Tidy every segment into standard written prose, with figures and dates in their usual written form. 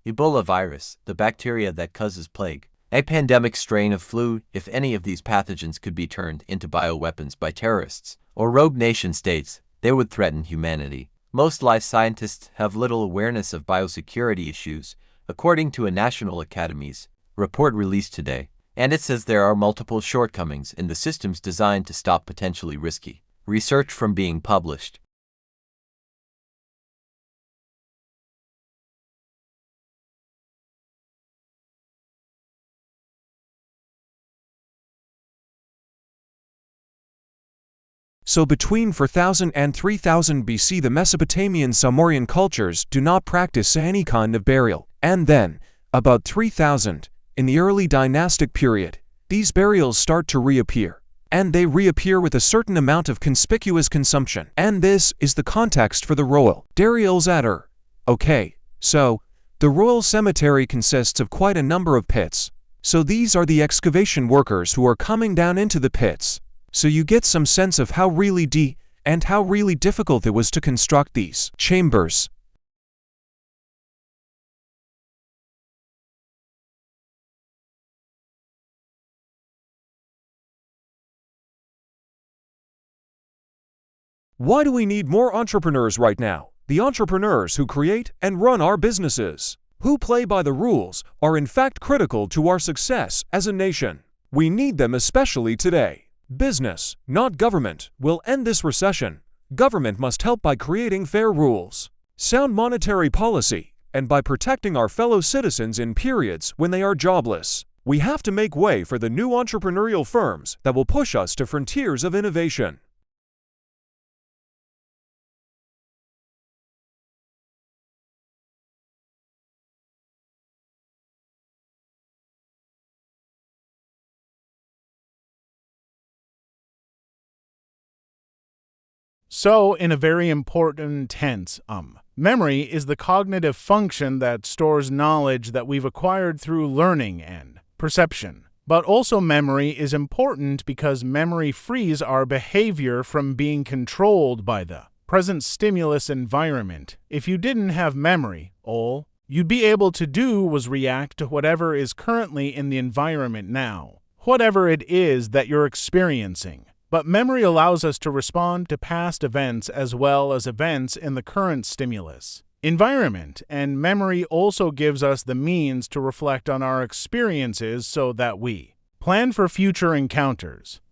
Ebola virus, the bacteria that causes plague. A pandemic strain of flu. If any of these pathogens could be turned into bioweapons by terrorists or rogue nation-states, they would threaten humanity. Most life scientists have little awareness of biosecurity issues, according to a National Academies report released today, and it says there are multiple shortcomings in the systems designed to stop potentially risky research from being published. So between 4000 and 3000 BC, the Mesopotamian Sumerian cultures do not practice any kind of burial. And then, about 3000, in the early dynastic period, these burials start to reappear. And they reappear with a certain amount of conspicuous consumption. And this is the context for the royal burials at Ur. Okay, so, the royal cemetery consists of quite a number of pits. So these are the excavation workers who are coming down into the pits. So you get some sense of how really deep and how really difficult it was to construct these chambers. Why do we need more entrepreneurs right now? The entrepreneurs who create and run our businesses, who play by the rules, are in fact critical to our success as a nation. We need them especially today. Business, not government, will end this recession. Government must help by creating fair rules, sound monetary policy, and by protecting our fellow citizens in periods when they are jobless. We have to make way for the new entrepreneurial firms that will push us to frontiers of innovation. So, in a very important tense, memory is the cognitive function that stores knowledge that we've acquired through learning and perception. But also memory is important because memory frees our behavior from being controlled by the present stimulus environment. If you didn't have memory, all you'd be able to do was react to whatever is currently in the environment now, whatever it is that you're experiencing. But memory allows us to respond to past events as well as events in the current stimulus environment, and memory also gives us the means to reflect on our experiences so that we plan for future encounters.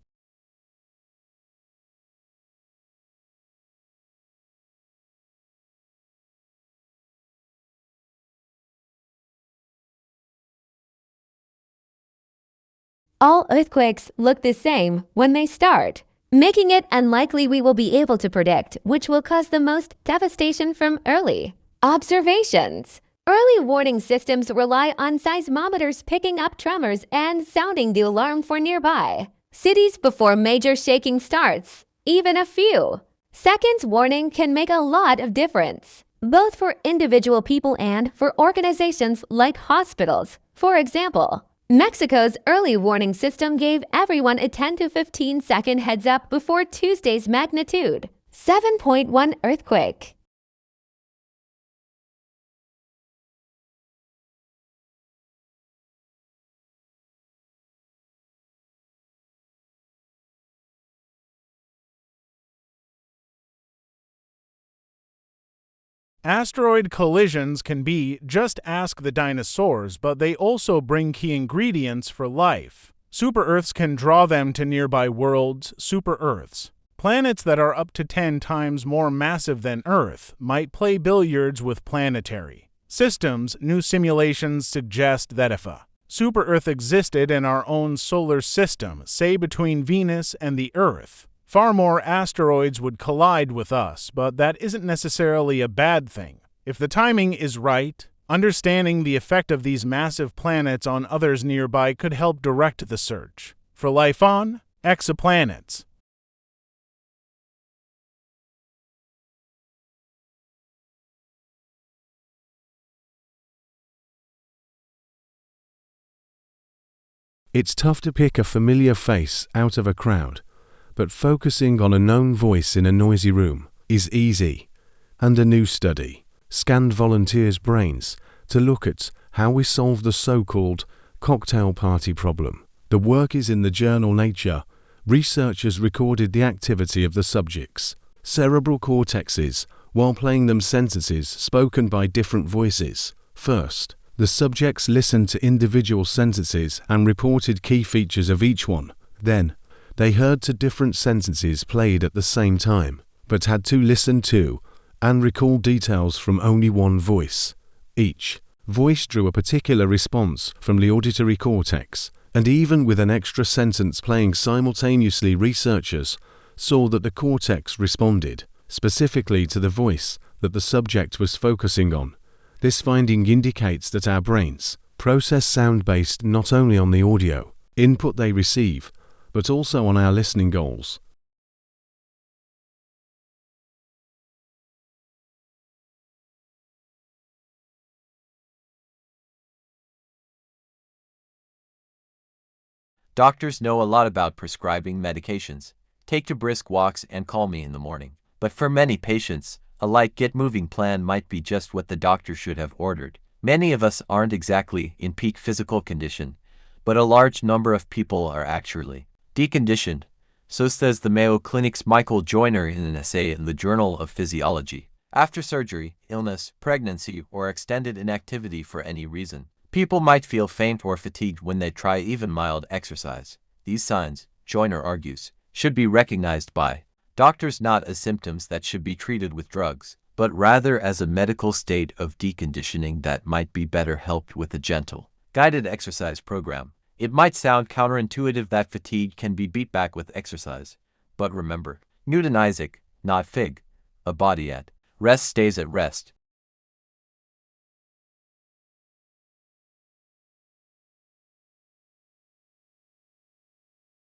All earthquakes look the same when they start, making it unlikely we will be able to predict which will cause the most devastation from early observations. Early warning systems rely on seismometers picking up tremors and sounding the alarm for nearby cities before major shaking starts. Even a few seconds warning can make a lot of difference, both for individual people and for organizations like hospitals. For example, Mexico's early warning system gave everyone a 10 to 15 second heads up before Tuesday's magnitude 7.1 earthquake. Asteroid collisions can be just ask the dinosaurs, but they also bring key ingredients for life. Super-Earths can draw them to nearby worlds, super-Earths. Planets that are up to 10 times more massive than Earth might play billiards with planetary systems. New simulations suggest that if a super-Earth existed in our own solar system, say between Venus and the Earth, far more asteroids would collide with us, but that isn't necessarily a bad thing. If the timing is right, understanding the effect of these massive planets on others nearby could help direct the search for life on exoplanets. It's tough to pick a familiar face out of a crowd, but focusing on a known voice in a noisy room is easy. And a new study scanned volunteers' brains to look at how we solve the so-called cocktail party problem. The work is in the journal Nature. Researchers recorded the activity of the subjects' cerebral cortexes while playing them sentences spoken by different voices. First, the subjects listened to individual sentences and reported key features of each one. Then, they heard to different sentences played at the same time, but had to listen to and recall details from only one voice. Each voice drew a particular response from the auditory cortex, and even with an extra sentence playing simultaneously, researchers saw that the cortex responded specifically to the voice that the subject was focusing on. This finding indicates that our brains process sound based not only on the audio input they receive, but also on our listening goals. Doctors know a lot about prescribing medications. Take to brisk walks and call me in the morning. But for many patients, a light get-moving plan might be just what the doctor should have ordered. Many of us aren't exactly in peak physical condition, but a large number of people are actually deconditioned. So says the Mayo Clinic's Michael Joyner in an essay in the Journal of Physiology. After surgery, illness, pregnancy, or extended inactivity for any reason, people might feel faint or fatigued when they try even mild exercise. These signs, Joyner argues, should be recognized by doctors not as symptoms that should be treated with drugs, but rather as a medical state of deconditioning that might be better helped with a gentle, guided exercise program. It might sound counterintuitive that fatigue can be beat back with exercise, but remember, Newton Isaac, not Fig, a body at rest stays at rest.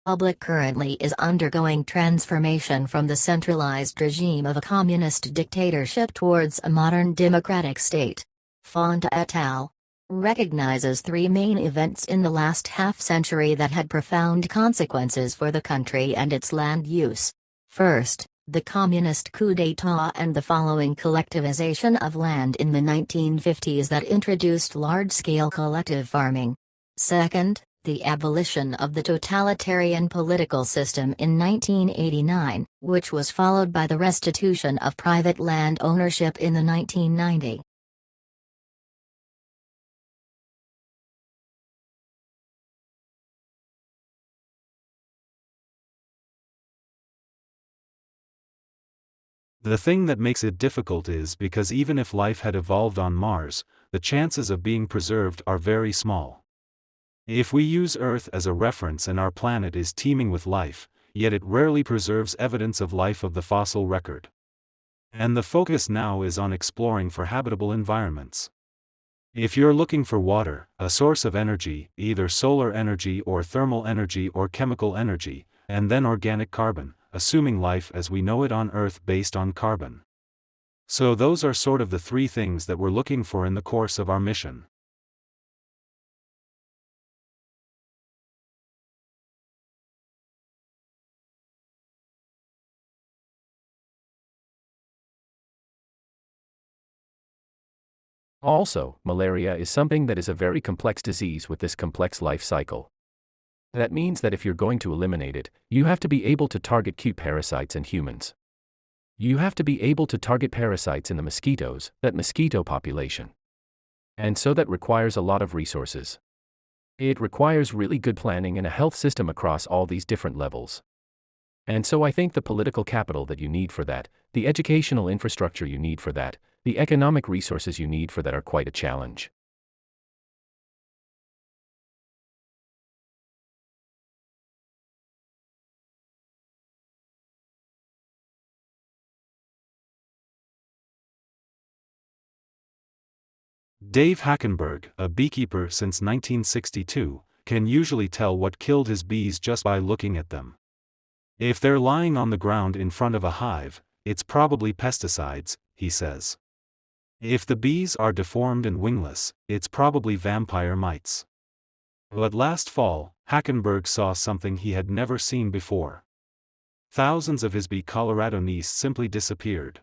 Republic currently is undergoing transformation from the centralized regime of a communist dictatorship towards a modern democratic state. Fonda et al. Recognizes three main events in the last half-century that had profound consequences for the country and its land use. First, the communist coup d'état and the following collectivization of land in the 1950s that introduced large-scale collective farming. Second, the abolition of the totalitarian political system in 1989, which was followed by the restitution of private land ownership in the 1990s. The thing that makes it difficult is because even if life had evolved on Mars, the chances of being preserved are very small. If we use Earth as a reference and our planet is teeming with life, yet it rarely preserves evidence of life of the fossil record. And the focus now is on exploring for habitable environments. If you're looking for water, a source of energy, either solar energy or thermal energy or chemical energy, and then organic carbon, assuming life as we know it on Earth based on carbon. So those are sort of the three things that we're looking for in the course of our mission. Also, malaria is something that is a very complex disease with this complex life cycle. That means that if you're going to eliminate it, you have to be able to target key parasites in humans. You have to be able to target parasites in the mosquitoes, that mosquito population. And so that requires a lot of resources. It requires really good planning and a health system across all these different levels. And so I think the political capital that you need for that, the educational infrastructure you need for that, the economic resources you need for that are quite a challenge. Dave Hackenberg, a beekeeper since 1962, can usually tell what killed his bees just by looking at them. If they're lying on the ground in front of a hive, it's probably pesticides, he says. If the bees are deformed and wingless, it's probably vampire mites. But last fall, Hackenberg saw something he had never seen before. Thousands of his bee Colorado geese simply disappeared.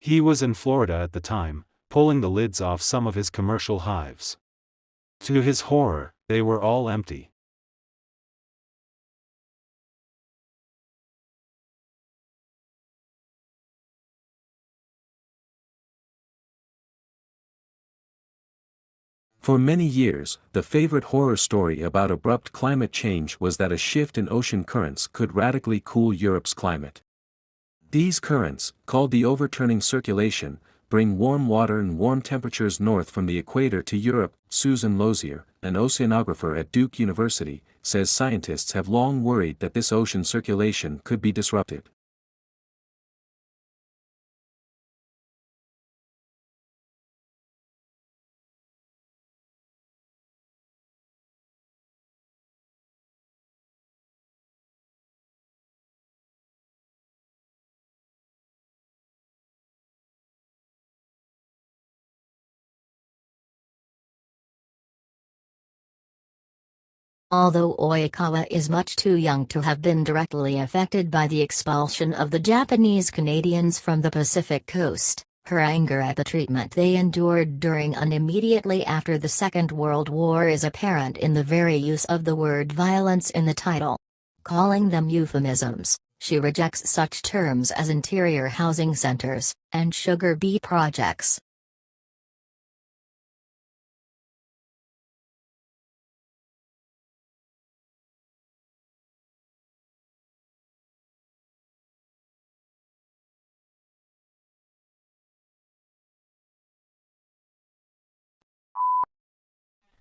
He was in Florida at the time, pulling the lids off some of his commercial hives. To his horror, they were all empty. For many years, the favorite horror story about abrupt climate change was that a shift in ocean currents could radically cool Europe's climate. These currents, called the overturning circulation, bring warm water and warm temperatures north from the equator to Europe. Susan Lozier, an oceanographer at Duke University, says scientists have long worried that this ocean circulation could be disrupted. Although Oikawa is much too young to have been directly affected by the expulsion of the Japanese Canadians from the Pacific coast, her anger at the treatment they endured during and immediately after the Second World War is apparent in the very use of the word violence in the title. Calling them euphemisms, she rejects such terms as interior housing centers and sugar bee projects.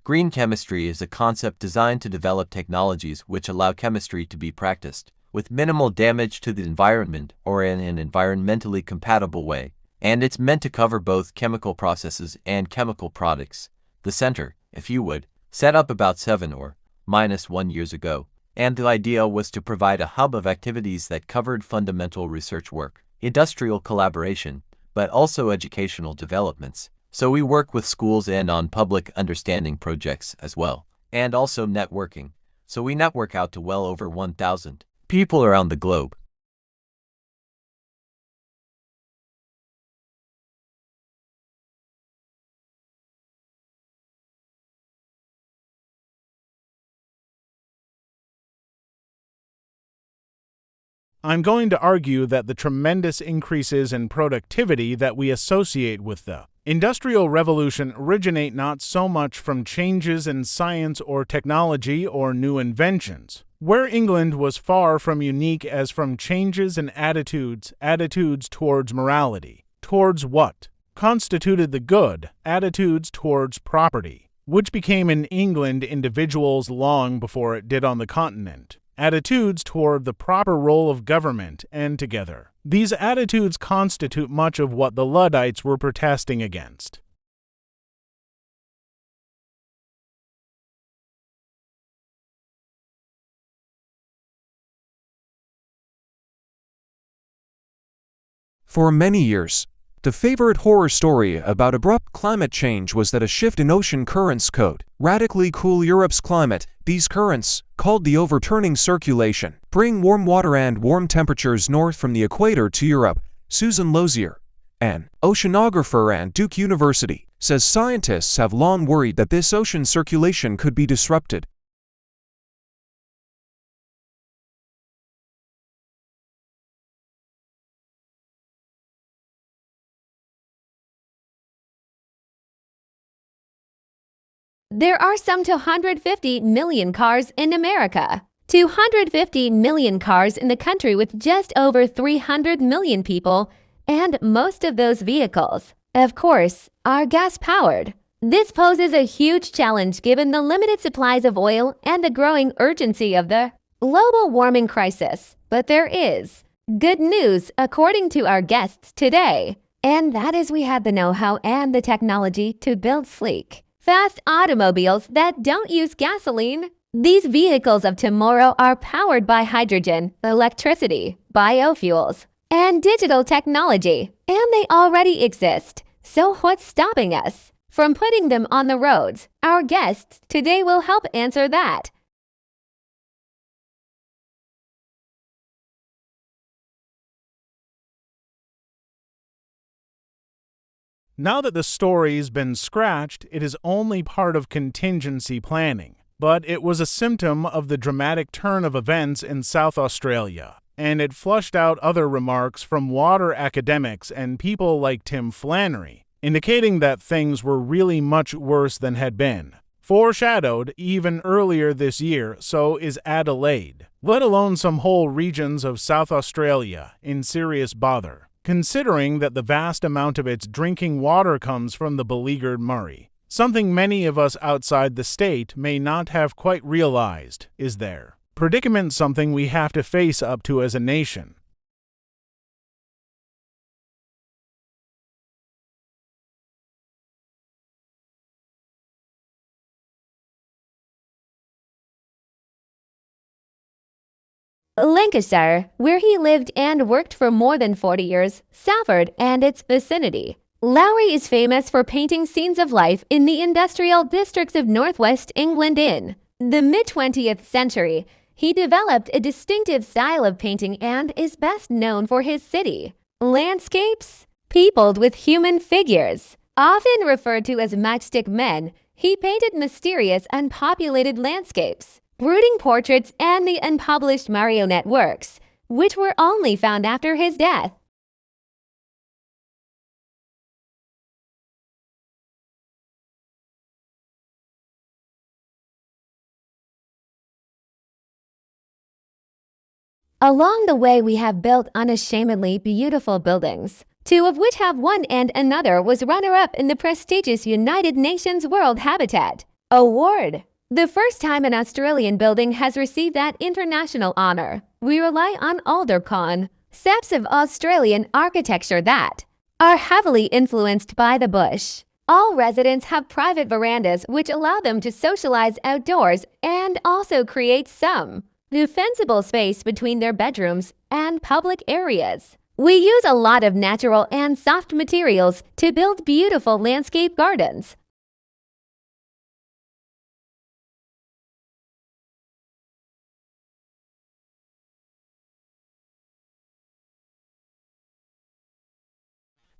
Green chemistry is a concept designed to develop technologies which allow chemistry to be practiced with minimal damage to the environment or in an environmentally compatible way, and it's meant to cover both chemical processes and chemical products. The center, if you would, set up about 7 or -1 years ago, and the idea was to provide a hub of activities that covered fundamental research work, industrial collaboration, but also educational developments. So we work with schools and on public understanding projects as well, and also networking. So we network out to well over 1,000 people around the globe. I'm going to argue that the tremendous increases in productivity that we associate with the Industrial Revolution originate not so much from changes in science or technology or new inventions, where England was far from unique as from changes in attitudes towards morality, towards what constituted the good, attitudes towards property, which became in England individuals long before it did on the continent. Attitudes toward the proper role of government, and together, these attitudes constitute much of what the Luddites were protesting against. For many years, the favorite horror story about abrupt climate change was that a shift in ocean currents could radically cool Europe's climate. These currents, called the overturning circulation, bring warm water and warm temperatures north from the equator to Europe. Susan Lozier, an oceanographer at Duke University, says scientists have long worried that this ocean circulation could be disrupted. There are some 250 million cars in America. 250 million cars in the country with just over 300 million people, and most of those vehicles, of course, are gas-powered. This poses a huge challenge given the limited supplies of oil and the growing urgency of the global warming crisis. But there is good news according to our guests today, and that is we have the know-how and the technology to build sleek, fast automobiles that don't use gasoline. These vehicles of tomorrow are powered by hydrogen, electricity, biofuels, and digital technology, and they already exist. So what's stopping us from putting them on the roads? Our guests today will help answer that. Now that the story's been scratched, it is only part of contingency planning. But it was a symptom of the dramatic turn of events in South Australia, and it flushed out other remarks from water academics and people like Tim Flannery, indicating that things were really much worse than had been. Foreshadowed even earlier this year, so is Adelaide, let alone some whole regions of South Australia, in serious bother, considering that the vast amount of its drinking water comes from the beleaguered Murray. Something many of us outside the state may not have quite realized is their predicament, something we have to face up to as a nation. Lancashire, where he lived and worked for more than 40 years, Salford and its vicinity. Lowry is famous for painting scenes of life in the industrial districts of northwest England. In the mid-20th century, he developed a distinctive style of painting and is best known for his city landscapes, peopled with human figures. Often referred to as matchstick men, he painted mysterious, unpopulated landscapes, brooding portraits, and the unpublished marionette works, which were only found after his death. Along the way, we have built unashamedly beautiful buildings, two of which have won, and another was runner-up in the prestigious United Nations World Habitat Award. The first time an Australian building has received that international honor. We rely on older concepts of Australian architecture that are heavily influenced by the bush. All residents have private verandas which allow them to socialize outdoors and also create some defensible space between their bedrooms and public areas. We use a lot of natural and soft materials to build beautiful landscape gardens.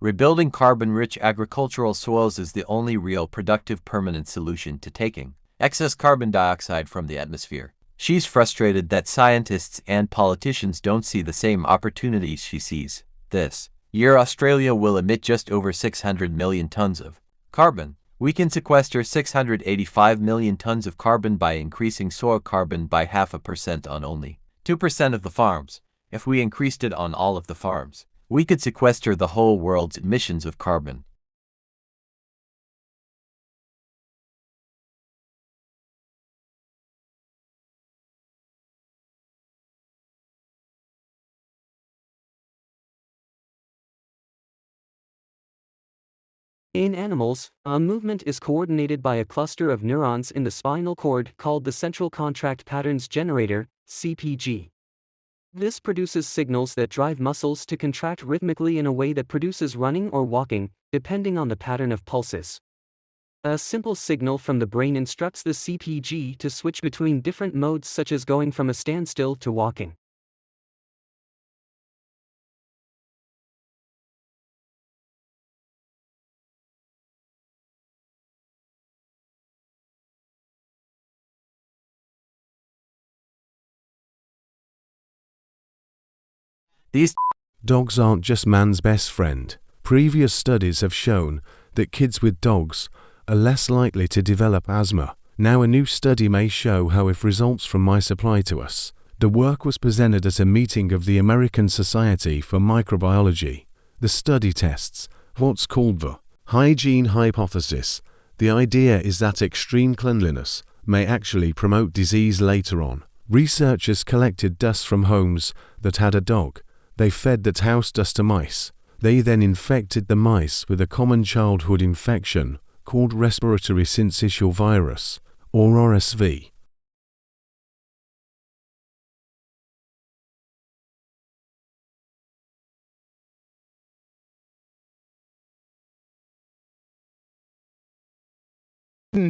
Rebuilding carbon-rich agricultural soils is the only real productive permanent solution to taking excess carbon dioxide from the atmosphere. She's frustrated that scientists and politicians don't see the same opportunities she sees. This year, Australia will emit just over 600 million tons of carbon. We can sequester 685 million tons of carbon by increasing soil carbon by 0.5% on only 2% of the farms. If we increased it on all of the farms, we could sequester the whole world's emissions of carbon. In animals, a movement is coordinated by a cluster of neurons in the spinal cord called the central contract patterns generator, CPG. This produces signals that drive muscles to contract rhythmically in a way that produces running or walking, depending on the pattern of pulses. A simple signal from the brain instructs the CPG to switch between different modes, such as going from a standstill to walking. These Dogs aren't just man's best friend. Previous studies have shown that kids with dogs are less likely to develop asthma. Now a new study may show how if results from mice apply to us. The work was presented at a meeting of the American Society for Microbiology. The study tests what's called the hygiene hypothesis. The idea is that extreme cleanliness may actually promote disease later on. Researchers collected dust from homes that had a dog. They fed that house dust to mice. They then infected the mice with a common childhood infection called respiratory syncytial virus, or RSV.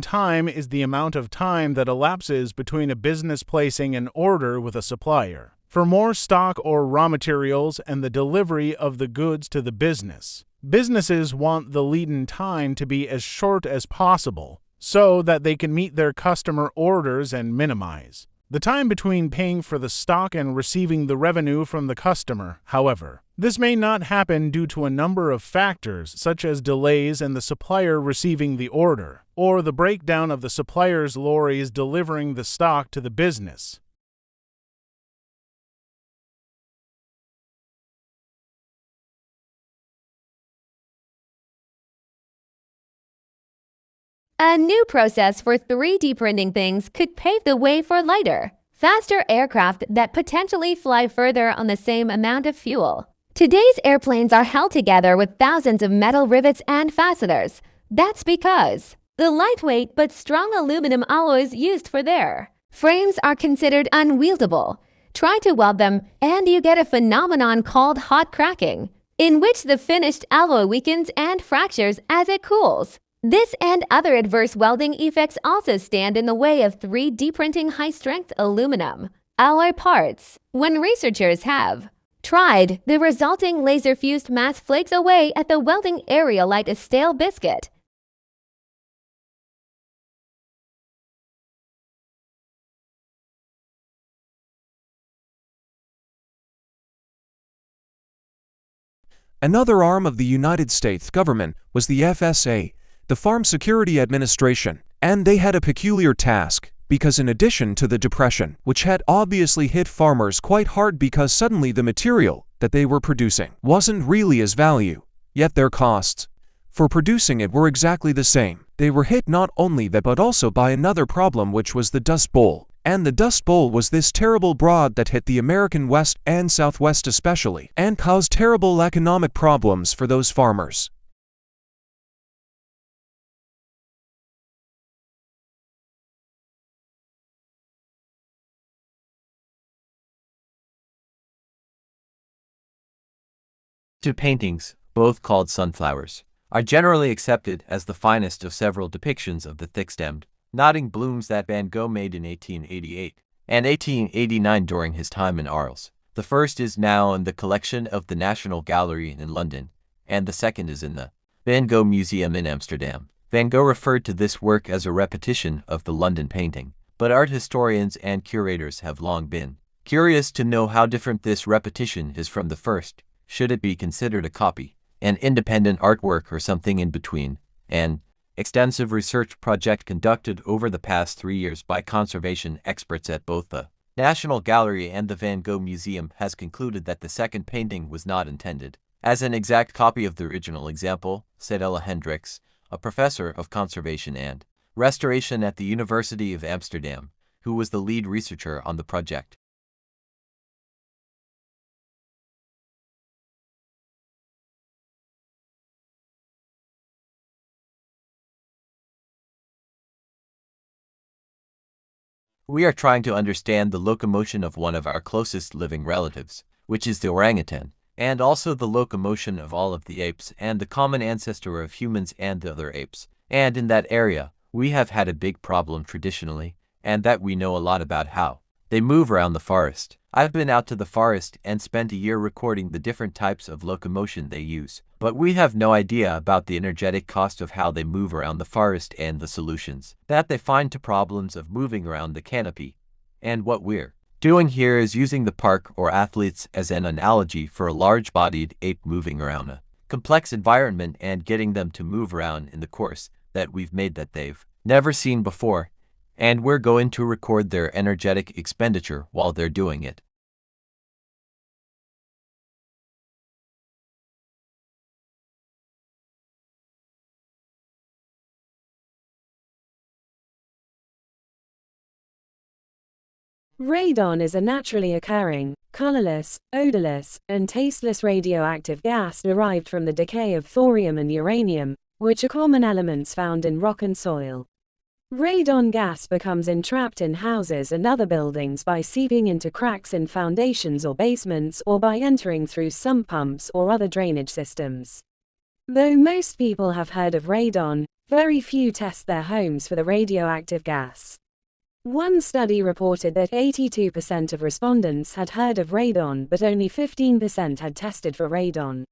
Time is the amount of time that elapses between a business placing an order with a supplier for more stock or raw materials and the delivery of the goods to the business. Businesses want the lead-in time to be as short as possible so that they can meet their customer orders and minimize the time between paying for the stock and receiving the revenue from the customer. However, this may not happen due to a number of factors, such as delays in the supplier receiving the order, or the breakdown of the supplier's lorries delivering the stock to the business. A new process for 3D printing things could pave the way for lighter, faster aircraft that potentially fly further on the same amount of fuel. Today's airplanes are held together with thousands of metal rivets and fasteners. That's because the lightweight but strong aluminum alloys used for their frames are considered unwieldable. Try to weld them and you get a phenomenon called hot cracking, in which the finished alloy weakens and fractures as it cools. This and other adverse welding effects also stand in the way of 3D printing high-strength aluminum alloy parts. When researchers have tried, the resulting laser-fused mass flakes away at the welding area like a stale biscuit. Another arm of the United States government was the FSA, the Farm Security Administration, and they had a peculiar task, because in addition to the depression, which had obviously hit farmers quite hard because suddenly the material that they were producing wasn't really as value, yet their costs for producing it were exactly the same. They were hit not only that but also by another problem, which was the Dust Bowl. And the Dust Bowl was this terrible broad that hit the American West and Southwest especially, and caused terrible economic problems for those farmers. Two paintings, both called sunflowers, are generally accepted as the finest of several depictions of the thick-stemmed, nodding blooms that Van Gogh made in 1888 and 1889 during his time in Arles. The first is now in the collection of the National Gallery in London, and the second is in the Van Gogh Museum in Amsterdam. Van Gogh referred to this work as a repetition of the London painting, but art historians and curators have long been curious to know how different this repetition is from the first. Should it be considered a copy, an independent artwork, or something in between? An extensive research project conducted over the past 3 years by conservation experts at both the National Gallery and the Van Gogh Museum has concluded that the second painting was not intended as an exact copy of the original example, said Ella Hendricks, a professor of conservation and restoration at the University of Amsterdam, who was the lead researcher on the project. We are trying to understand the locomotion of one of our closest living relatives, which is the orangutan, and also the locomotion of all of the apes and the common ancestor of humans and the other apes. And in that area, we have had a big problem traditionally, and that we know a lot about how they move around the forest. I've been out to the forest and spent a year recording the different types of locomotion they use, but we have no idea about the energetic cost of how they move around the forest and the solutions that they find to problems of moving around the canopy. And what we're doing here is using the park or athletes as an analogy for a large-bodied ape moving around a complex environment and getting them to move around in the course that we've made that they've never seen before. And we're going to record their energetic expenditure while they're doing it. Radon is a naturally occurring, colorless, odorless, and tasteless radioactive gas derived from the decay of thorium and uranium, which are common elements found in rock and soil. Radon gas becomes entrapped in houses and other buildings by seeping into cracks in foundations or basements or by entering through sump pumps or other drainage systems. Though most people have heard of radon, very few test their homes for the radioactive gas. One study reported that 82% of respondents had heard of radon, but only 15% had tested for radon.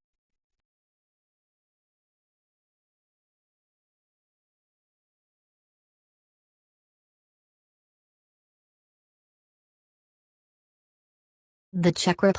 The Czech Republic.